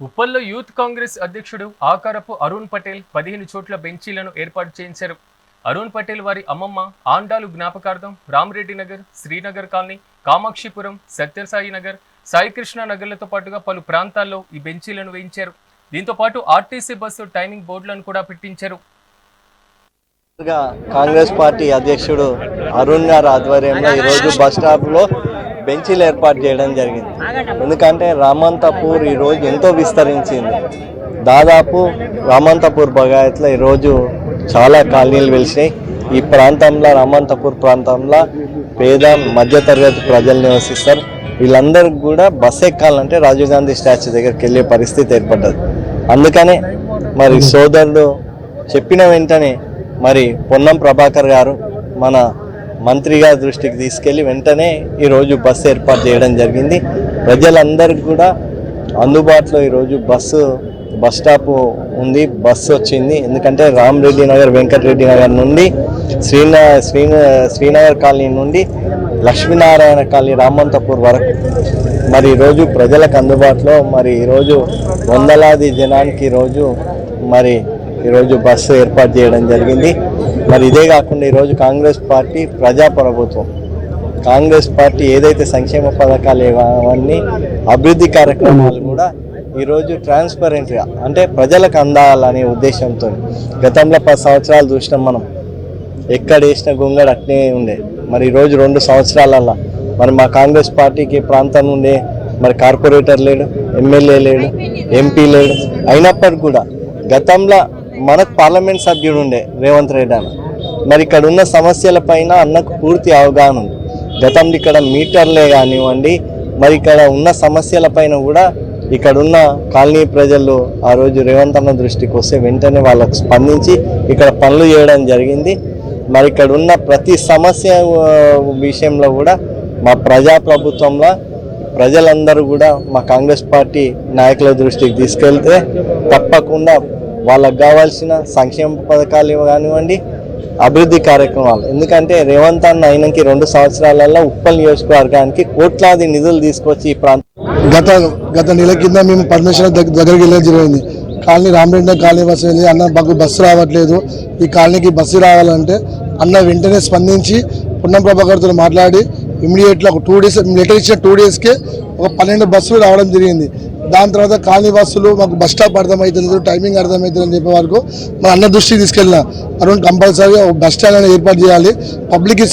ఉప్పల్లో youth Congress అధ్యక్షుడు ఆకారపు అరుణ్ పటేల్ 15 చోట్ల బెంచీలను ఏర్పాటు చేయించారు. అరుణ్ పటేల్ వారి అమ్మమ్మ ఆండాలు జ్ఞాపకార్థం రామరెడ్డి నగర్, శ్రీనగర్ కాలనీ, కామాక్షిపురం, సత్యసాయి నగర్, సాయికృష్ణ నగర్లతో పాటుగా పలు ప్రాంతాల్లో ఈ బెంచీలను వేయించారు. దీంతో పాటు ఆర్టీసీ బస్సు టైమింగ్ బోర్డులను కూడా పెట్టించారు. కాంగ్రెస్ పార్టీ అధ్యక్షుడు అరుణ్ గారి ఆధ్వర్యంలో ఈరోజు బస్ స్టాప్లో బెంచీలు ఏర్పాటు చేయడం జరిగింది. ఎందుకంటే రామంతపూర్ ఈరోజు ఎంతో విస్తరించింది. దాదాపు రామంతపూర్ బగాయత్లో ఈరోజు చాలా కాలనీలు వెలిసినాయి. ఈ ప్రాంతంలో రామంతపూర్ ప్రాంతంలో పేద మధ్యతరగతి ప్రజలు నివసిస్తారు. వీళ్ళందరికీ కూడా బస్సు ఎక్కాలంటే రాజీవ్ గాంధీ స్టాచ్యూ దగ్గరికి వెళ్ళే పరిస్థితి ఏర్పడ్డది. అందుకనే మరి సోదరుడు చెప్పిన వెంటనే మరి పొన్నం ప్రభాకర్ గారు మన మంత్రి గారి దృష్టికి తీసుకెళ్ళి వెంటనే ఈరోజు బస్సు ఏర్పాటు చేయడం జరిగింది. ప్రజలందరికీ కూడా అందుబాటులో ఈరోజు బస్ స్టాప్ ఉంది, బస్సు వచ్చింది. ఎందుకంటే రామరెడ్డి నగర్, వెంకటరెడ్డి నగర్ నుండి శ్రీనగర్ కాలనీ నుండి లక్ష్మీనారాయణ కాలనీ, రామంతపూర్ వరకు మరి ఈరోజు ప్రజలకు అందుబాటులో మరి ఈరోజు వందలాది జనానికి ఈరోజు బస్సు ఏర్పాటు చేయడం జరిగింది. మరి ఇదే కాకుండా ఈరోజు కాంగ్రెస్ పార్టీ ప్రజాప్రభుత్వం, కాంగ్రెస్ పార్టీ ఏదైతే సంక్షేమ పథకాలు అవన్నీ అభివృద్ధి కార్యక్రమాలు కూడా ఈరోజు ట్రాన్స్పరెంట్గా అంటే ప్రజలకు అందాలనే ఉద్దేశంతో గతంలో 10 సంవత్సరాలు చూసినాం మనం. ఎక్కడ వేసిన గొంగడు అట్నే ఉండే. మరి ఈరోజు 2 సంవత్సరాలల్లా మరి మా కాంగ్రెస్ పార్టీకి ప్రాంతం ఉండే మరి కార్పొరేటర్ లేడు, ఎమ్మెల్యే లేడు, ఎంపీ లేడు. అయినప్పటికీ కూడా గతంలో మనకు పార్లమెంట్ సభ్యుడు ఉండే రేవంత్ రెడ్డి అన్న. మరి ఇక్కడ ఉన్న సమస్యల పైన అన్నకు పూర్తి అవగాహన ఉంది. గతంలో ఇక్కడ మీటర్లే కానివ్వండి, మరి ఇక్కడ ఉన్న సమస్యల పైన కూడా ఇక్కడున్న కాలనీ ప్రజలు ఆ రోజు రేవంత్ అన్న దృష్టికి వస్తే వెంటనే వాళ్ళకు స్పందించి ఇక్కడ పనులు చేయడం జరిగింది. మరి ఇక్కడ ఉన్న ప్రతి సమస్య విషయంలో కూడా మా ప్రజాప్రభుత్వంలో ప్రజలందరూ కూడా మా కాంగ్రెస్ పార్టీ నాయకుల దృష్టికి తీసుకెళ్తే తప్పకుండా వాళ్ళకు కావాల్సిన సంక్షేమ పథకాలు కానివ్వండి, అభివృద్ధి కార్యక్రమాలు. ఎందుకంటే రేవంత్ అన్న అయినకి 2 సంవత్సరాలలో ఉప్పల్ నియోజకవర్గానికి కోట్లాది నిధులు తీసుకొచ్చి ఈ ప్రాంతం గత నెల కింద మేము పర్మిషన్ దగ్గరికి వెళ్ళడం జరిగింది. కాలనీ రామరెడ్డి కాలనీ బస్సు వెళ్ళి అన్న మాకు బస్సు రావట్లేదు, ఈ కాలనీకి బస్సు రావాలంటే అన్న వెంటనే స్పందించి పొన్నం ప్రభాకర్తో మాట్లాడి ఇమీడియట్గా ఒక 2 డేస్ లెటర్ ఇచ్చిన 2 డేస్కే ఒక 12 బస్సులు రావడం జరిగింది. దాని తర్వాత కాలనీ బస్సులు మాకు బస్ స్టాప్ అర్థమవుతుంది, టైమింగ్ అర్థమవుతుంది అని చెప్పే వరకు మన అన్న దృష్టికి తీసుకెళ్ళిన అరుణ్ కంపల్సరీగా ఒక బస్ స్టాండ్ అనేది ఏర్పాటు చేయాలి, పబ్లిక్కి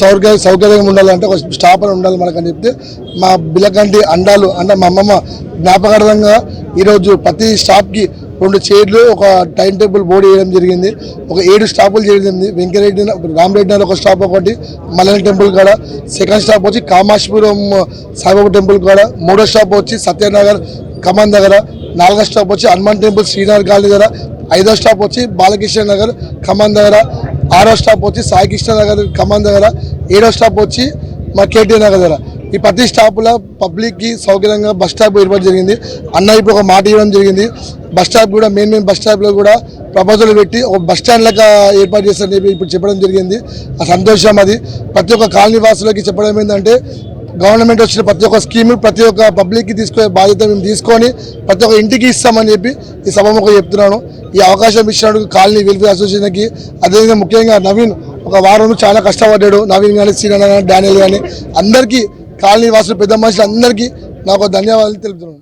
సౌకర్యంగా ఉండాలంటే ఒక స్టాప్ అని ఉండాలి మనకని చెప్తే మా బిలకంటి అండాలు అంటే మా అమ్మమ్మ జ్ఞాపకార్థంగా ఈరోజు ప్రతి స్టాప్కి 2 చైర్లు, ఒక టైం టేబుల్ బోర్డు వేయడం జరిగింది. ఒక 7 స్టాపులు చేయడం జరిగింది. వెంకరెడ్డి రామరెడ్డి నగర్ ఒక స్టాప్, ఒకటి మల్లెల టెంపుల్ కాడ, సెకండ్ స్టాప్ వచ్చి కామాక్షిపురం సాయిబాబా టెంపుల్ కాడ, 3వ స్టాప్ వచ్చి సత్యనగర్ కమాన్ దగ్గర, 4వ స్టాప్ వచ్చి హనుమాన్ టెంపుల్ శ్రీనగర్ కాలనీ దగ్గర, 5వ స్టాప్ వచ్చి బాలకృష్ణ నగర్ కమాన్ దగ్గర, 6వ స్టాప్ వచ్చి సాయికృష్ణ నగర్ కమాన్ దగ్గర, 7వ స్టాప్ వచ్చి మా కేటీఆర్ నగర్ దగ్గర. ఈ ప్రతి స్టాపులో పబ్లిక్కి సౌకర్యంగా బస్ స్టాప్ ఏర్పాటు జరిగింది. అన్న ఇప్పుడు ఒక మాట ఇవ్వడం జరిగింది, బస్ స్టాప్ కూడా మెయిన్ బస్ స్టాప్లో కూడా ప్రపోజల్ పెట్టి ఒక బస్ స్టాండ్ లెక్క ఏర్పాటు చేస్తారని చెప్పి ఇప్పుడు చెప్పడం జరిగింది. ఆ సంతోషం అది ప్రతి ఒక్క కాలనీ వాసులకి చెప్పడం ఏంటంటే గవర్నమెంట్ వచ్చిన ప్రతి ఒక్క స్కీమ్ ప్రతి ఒక్క పబ్లిక్కి తీసుకునే బాధ్యత మేము తీసుకొని ప్రతి ఒక్క ఇంటికి ఇస్తామని చెప్పి ఈ సభముఖంగా చెప్తున్నాను. ఈ అవకాశం ఇచ్చినందుకు కాలనీ వెల్ఫేర్ అసోసియేషన్కి, అదేవిధంగా ముఖ్యంగా నవీన్ ఒక వారం చాలా కష్టపడ్డాడు. నవీన్ కానీ, శ్రీనగర్ కానీ, డానియల్ కానీ అందరికీ కాలనీ వాసులు పెద్ద మనుషులు అందరికీ నాకు ధన్యవాదాలు తెలుపుతున్నాను.